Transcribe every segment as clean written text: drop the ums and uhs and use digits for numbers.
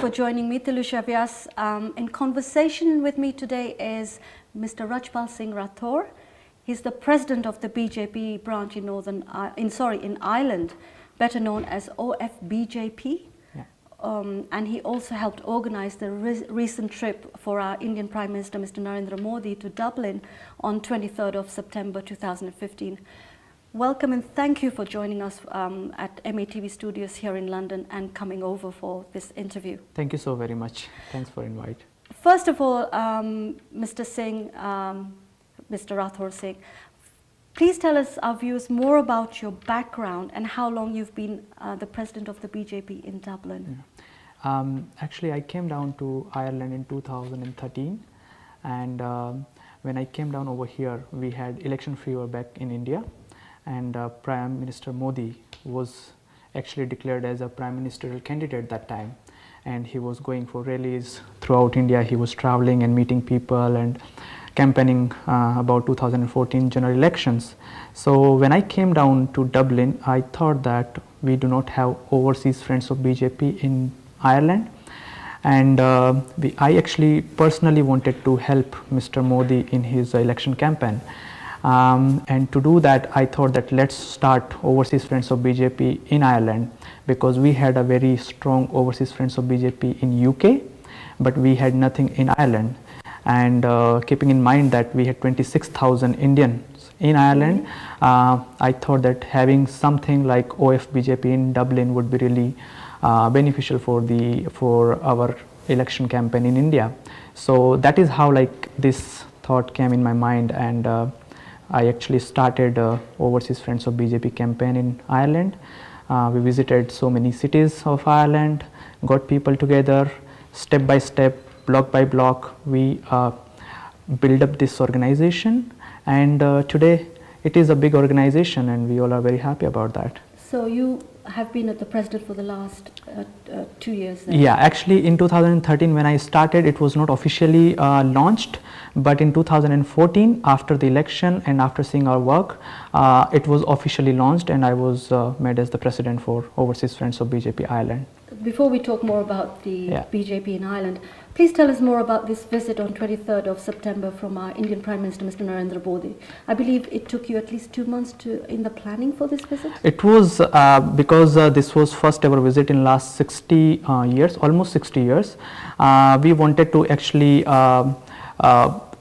for joining me, Tilusha Vyas. In conversation with me today is Mr. Rajpal Singh Rathore. He's the president of the BJP branch in in Ireland, better known as OFBJP. Yeah. And he also helped organize the recent trip for our Indian Prime Minister, Mr. Narendra Modi, to Dublin on 23rd of September 2015. Welcome and thank you for joining us at MATV studios here in London and coming over for this interview. Thank you so very much. Thanks for invite. First of all, Mr. Singh, Mr. Rathore Singh, please tell us, our viewers, more about your background and how long you've been the president of the BJP in Dublin. Yeah. Actually, I came down to Ireland in 2013, and when I came down over here, we had election fever back in India. And Prime Minister Modi was actually declared as a prime ministerial candidate that time, and he was going for rallies throughout India. He was traveling and meeting people and campaigning about 2014 general elections. So when I came down to Dublin, I thought that we do not have overseas friends of BJP in Ireland, and I actually personally wanted to help Mr. Modi in his election campaign. And to do that, I thought that let's start Overseas Friends of BJP in Ireland, because we had a very strong Overseas Friends of BJP in UK, but we had nothing in Ireland. And keeping in mind that we had 26,000 Indians in Ireland, I thought that having something like OFBJP in Dublin would be really beneficial for our election campaign in India. So that is how this thought came in my mind, and I actually started Overseas Friends of BJP campaign in Ireland. We visited so many cities of Ireland, got people together, step by step, block by block. We build up this organization, and today it is a big organization, and we all are very happy about that. So you have been at the president for the last 2 years then? Yeah, actually in 2013 when I started, it was not officially launched, but in 2014 after the election and after seeing our work, it was officially launched, and I was made as the president for Overseas Friends of BJP Ireland. Before we talk more about the BJP in Ireland, please tell us more about this visit on 23rd of September from our Indian Prime Minister, Mr. Narendra Modi. I believe it took you at least 2 months in the planning for this visit? It was because this was first ever visit in last 60 years, almost 60 years. We wanted to actually,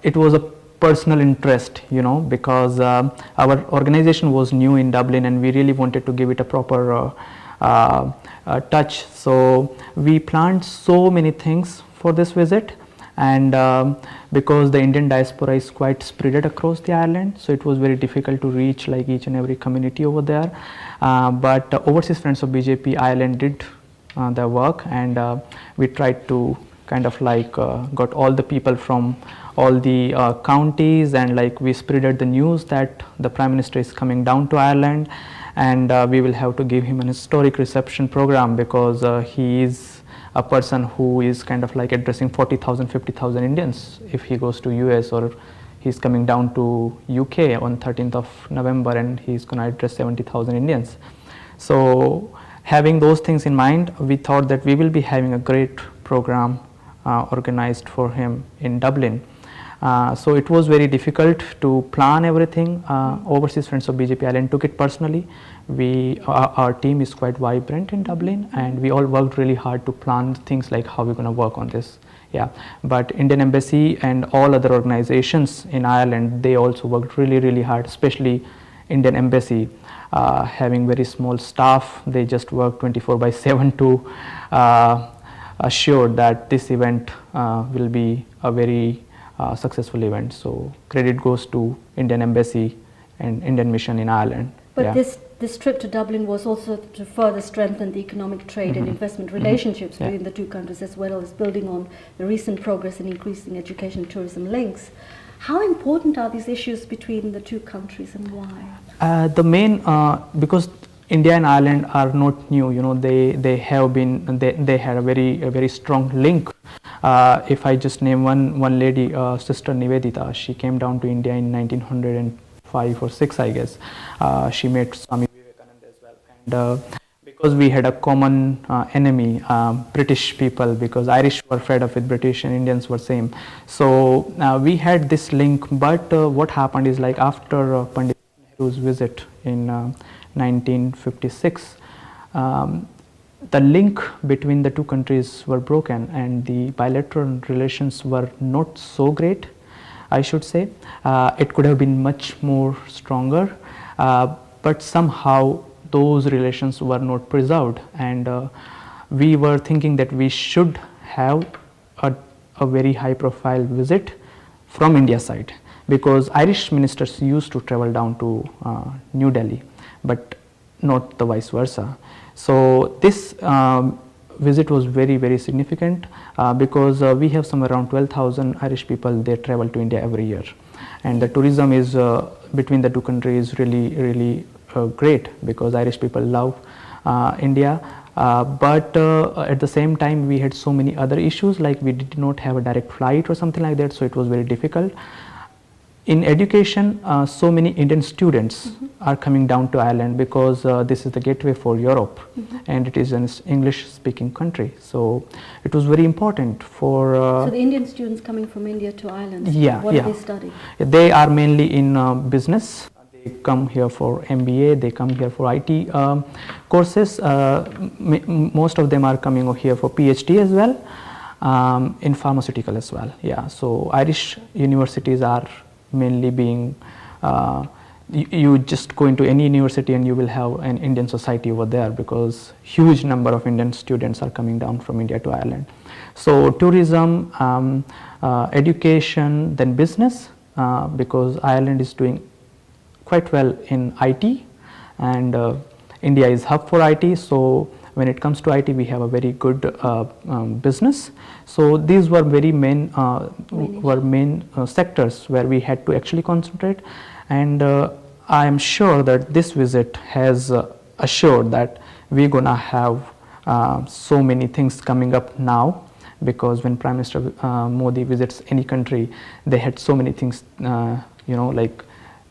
it was a personal interest, because our organization was new in Dublin, and we really wanted to give it a proper touch. So we planned so many things for this visit, and because the Indian diaspora is quite spread across the Ireland, so it was very difficult to reach each and every community over there. But Overseas Friends of BJP Ireland did their work, and we tried to kind of got all the people from all the counties, and we spreaded the news that the Prime Minister is coming down to Ireland, and we will have to give him an historic reception program, because he is a person who is kind of addressing 40,000, 50,000 Indians if he goes to US, or he's coming down to UK on 13th of November and he's going to address 70,000 Indians. So having those things in mind, we thought that we will be having a great program organized for him in Dublin. So it was very difficult to plan everything. Overseas Friends of BJP Ireland took it personally. Our team is quite vibrant in Dublin, and we all worked really hard to plan things like how we're going to work on this. Yeah, but Indian Embassy and all other organizations in Ireland, they also worked really, really hard, especially Indian Embassy. Having very small staff, they just worked 24/7 to assure that this event will be a very successful event. So credit goes to Indian Embassy and Indian Mission in Ireland. But this trip to Dublin was also to further strengthen the economic trade and investment relationships between the two countries, as well as building on the recent progress in increasing education and tourism links. How important are these issues between the two countries, and why? The main, because India and Ireland are not new, they have been, they had a very strong link. If I just name one lady, Sister Nivedita, she came down to India in 1905 or 6, I guess. She met Swami Vivekananda as well, and because we had a common enemy, British people, because Irish were fed up with British and Indians were same. So we had this link, but what happened is, like, after Pandit Nehru's visit in 1956, the link between the two countries were broken and the bilateral relations were not so great, I should say. It could have been much more stronger, but somehow those relations were not preserved, and we were thinking that we should have a very high profile visit from India side, because Irish ministers used to travel down to New Delhi, but not the vice versa. So this visit was very, very significant, because we have somewhere around 12,000 Irish people. They travel to India every year, and the tourism is between the two countries really great, because Irish people love India. But at the same time, we had so many other issues, like we did not have a direct flight or something like that, so it was very difficult. In education, so many Indian students are coming down to Ireland, because this is the gateway for Europe, and it is an English speaking country. So it was very important for... so the Indian students coming from India to Ireland, what do they study? They are mainly in business. They come here for MBA, they come here for IT courses. Most of them are coming here for PhD as well, in pharmaceutical as well. Yeah, so Irish universities are mainly being, you just go into any university and you will have an Indian society over there, because huge number of Indian students are coming down from India to Ireland. So tourism, education, then business, because Ireland is doing quite well in IT, and India is hub for IT. So when it comes to IT, we have a very good business. So these were very main sectors where we had to actually concentrate, and I am sure that this visit has assured that we're gonna have so many things coming up now, because when Prime Minister Modi visits any country, they had so many things, like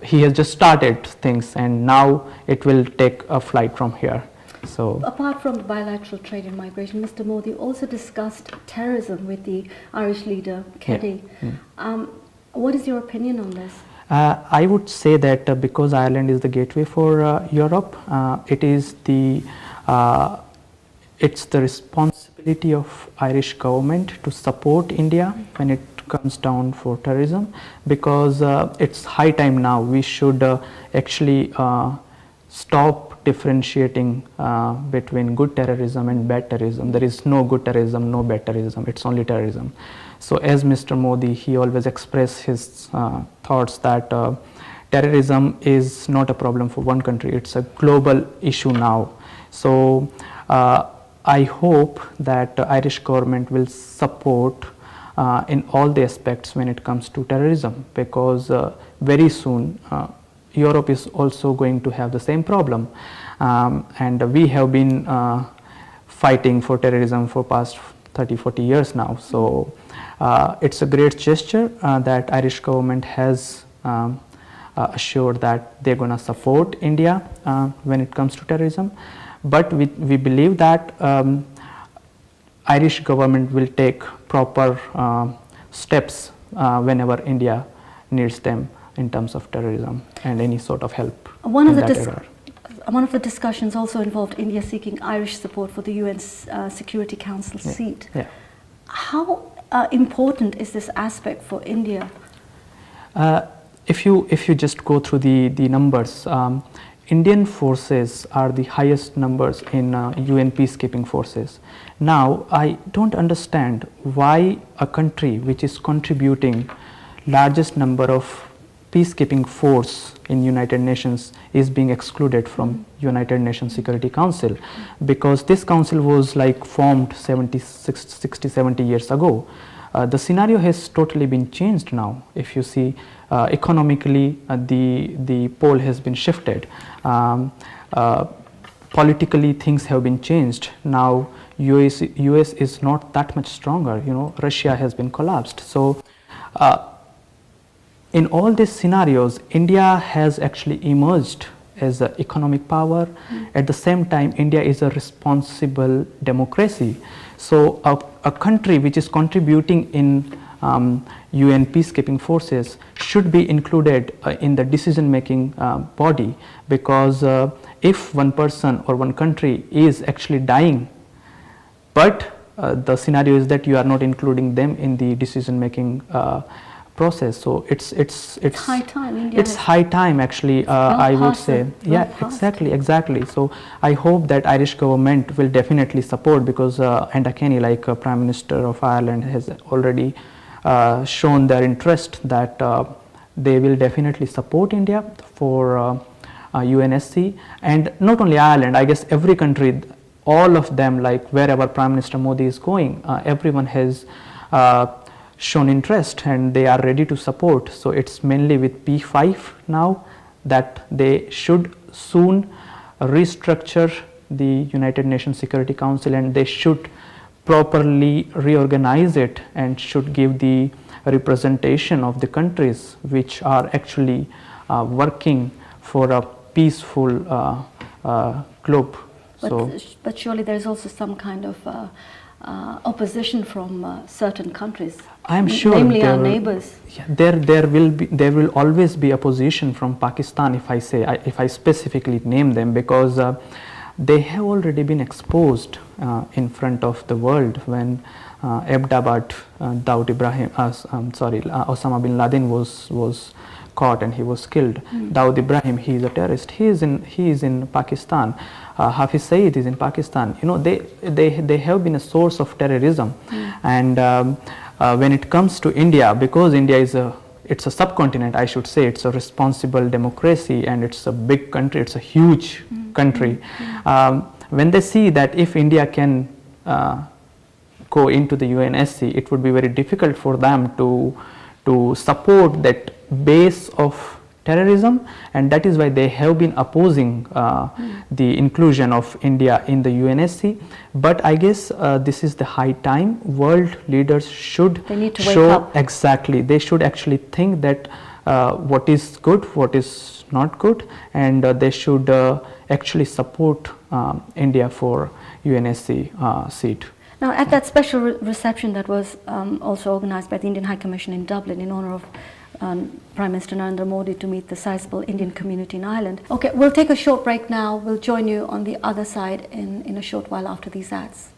he has just started things, and now it will take a flight from here. So, apart from the bilateral trade and migration, Mr. Modi also discussed terrorism with the Irish leader, Keddy. What is your opinion on this? I would say that because Ireland is the gateway for Europe, it's the responsibility of Irish government to support India when it comes down for terrorism, because it's high time now. We should actually stop differentiating between good terrorism and bad terrorism. There is no good terrorism, no bad terrorism, it's only terrorism. So as Mr. Modi, he always expressed his thoughts that terrorism is not a problem for one country, it's a global issue now. So I hope that the Irish government will support in all the aspects when it comes to terrorism, because very soon Europe is also going to have the same problem, and we have been fighting for terrorism for past 30-40 years now. So it's a great gesture that Irish government has assured that they're going to support India when it comes to terrorism, but we believe that Irish government will take proper steps whenever India needs them in terms of terrorism and any sort of help. One of the discussions also involved India seeking Irish support for the UN Security Council seat. How important is this aspect for India? If you just go through the numbers, Indian forces are the highest numbers in UN peacekeeping forces. Now, I don't understand why a country which is contributing largest number of peacekeeping force in United Nations is being excluded from United Nations Security Council, because this council was like formed 60, 70 years ago. The scenario has totally been changed now. If you see economically, the pole has been shifted. Politically, things have been changed. Now US is not that much stronger. Russia has been collapsed. So in all these scenarios, India has actually emerged as an economic power. At the same time, India is a responsible democracy. So a country which is contributing in UN peacekeeping forces should be included in the decision-making body, because if one person or one country is actually dying, but the scenario is that you are not including them in the decision-making process. So it's high time. India it's high time, actually. I would say, yeah, exactly. So I hope that Irish government will definitely support, because Enda Kenny, like Prime Minister of Ireland, has already shown their interest that they will definitely support India for UNSC. And not only Ireland, I guess every country, all of them, like wherever Prime Minister Modi is going, everyone has shown interest and they are ready to support. So it's mainly with P5 now that they should soon restructure the United Nations Security Council, and they should properly reorganize it and should give the representation of the countries which are actually working for a peaceful globe. But surely there is also some kind of opposition from certain countries. I am sure, namely our neighbors. Yeah, there will always be opposition from Pakistan, if I specifically name them, because they have already been exposed in front of the world when Abbottabad Osama bin Laden was caught and he was killed. Dawood Ibrahim, he is a terrorist. He is in Pakistan. Hafiz Saeed is in Pakistan. You know, they have been a source of terrorism. And when it comes to India, because India is it's a subcontinent, I should say, it's a responsible democracy and it's a big country, it's a huge country. When they see that if India can go into the UNSC, it would be very difficult for them to support that base of terrorism, and that is why they have been opposing the inclusion of India in the UNSC. But I guess this is the high time. World leaders should show up. Exactly, they should actually think that what is good, what is not good, and they should actually support India for UNSC seat. Now, at that special reception that was also organized by the Indian High Commission in Dublin in honor of Prime Minister Narendra Modi to meet the sizable Indian community in Ireland. Okay, we'll take a short break now. We'll join you on the other side in a short while after these ads.